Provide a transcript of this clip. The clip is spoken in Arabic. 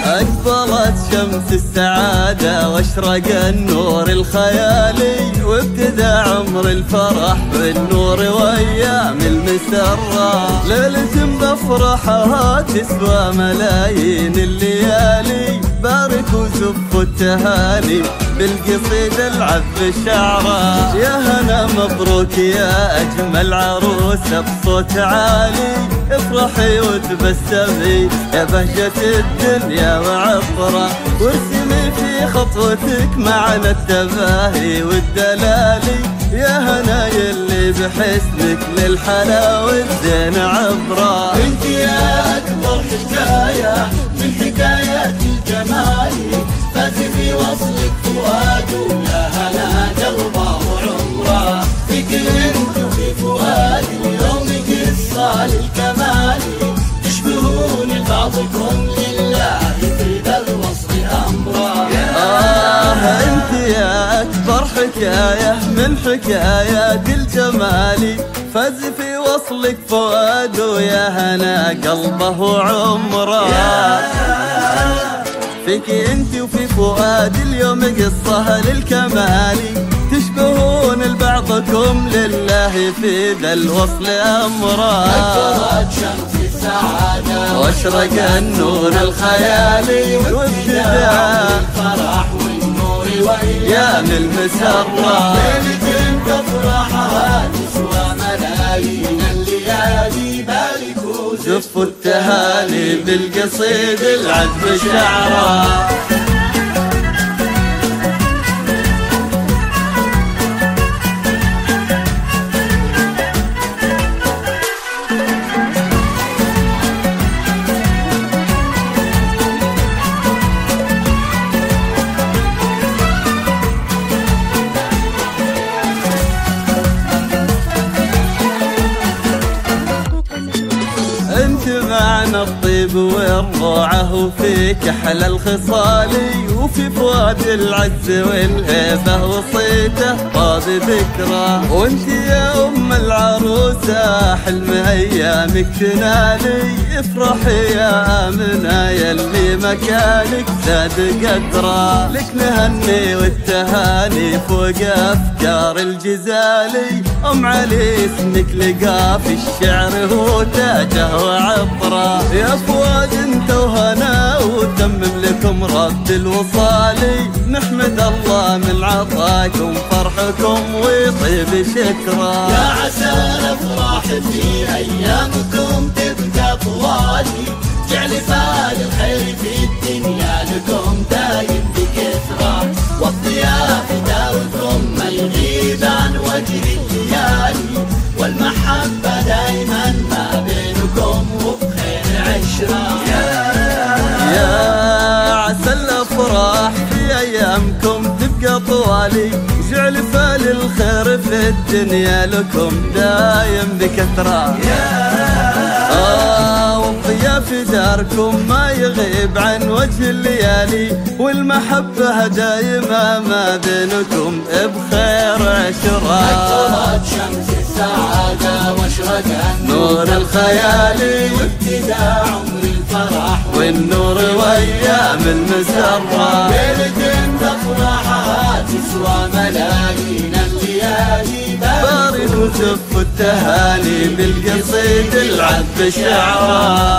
أقبلت شمس السعادة واشرق النور الخيالي، وابتدى عمر الفرح بالنور وأيام المسرة. ليلة بفرحها تسوى ملايين الليالي، باركوا زفوا التهاني بالقصيد العب الشعراء. يا هنا مبروك يا أجمل عروسة بصوت عالي، افرحي وتبسمي يا بهجة الدنيا وعطرة، وارسمي في خطوتك معنى التباهي والدلالي. يا هنا يلي بحسنك للحلا والزين عبرة. انت يا أكبر حكاية من حكايات الجمال، فات في وصلك فؤاد يا هنا قلبه وعمره. فيك انت وفي فؤادي يومك قصة للكمال، تشبهون بعضكم لله في ذا الوصل أمره. انت يا أكبر حكاية من حكايات الجمال، فاز في وصلك فؤاد ويا هنا قلبه وعمره. فيك انت وفي فؤاد اليوم قصة للكمال، تشبهون لبعضكم لله في ذا الوصل أمره. أكبرت شمس السعادة واشرق النور الخيالي، وابتدى الفرح والنور وأيام المسرة. ليلة تفرحها تسوى ملايين الليالي، باركوا زفوا التهاني بالقصيد العذب شعره. انت معنى الطيب والروعة، وفيك احلى الخصال، وفي فؤاد العز والهيبة وصيته طاب ذكرى. وانت يا ام العروسة حلم ايامك تنالي، افرحي يا امنة يلي مكانك زاد قدره. لك نهني والتهاني فوق افكار الجزالي، ام علي اسمك لقى في الشعر هو تاجه وعطره. يا فؤاد انت وهنا وتمم لكم رب الوصالي، نحمد الله من عطاكم فرحكم ويطيب شكرا. يا عسى الافراح في ايامكم تبقى طوالي، جعل فال الخير في الدنيا لكم دايم بكثرة، والضياء في داركم ما يغيب عن وجه الليالي، والمحبة دايما ما بينكم وبخير عشرة. يا عسى الافراح في ايامكم تبقى طوالي، جعل فال الخير في الدنيا لكم دايم بكثرة. والضياء في داركم ما يغيب عن وجه الليالي، والمحبة دايما ما بينكم بخير عشرة. أكبرت شمس السعادة واشرق نور الخيالي، وابتدى عمر الفرح والنور وأيام المسرة. ليلة تفرحها تسوى ملايين الليالي، بارك وزف التهاني بالقصيد العذب شعره.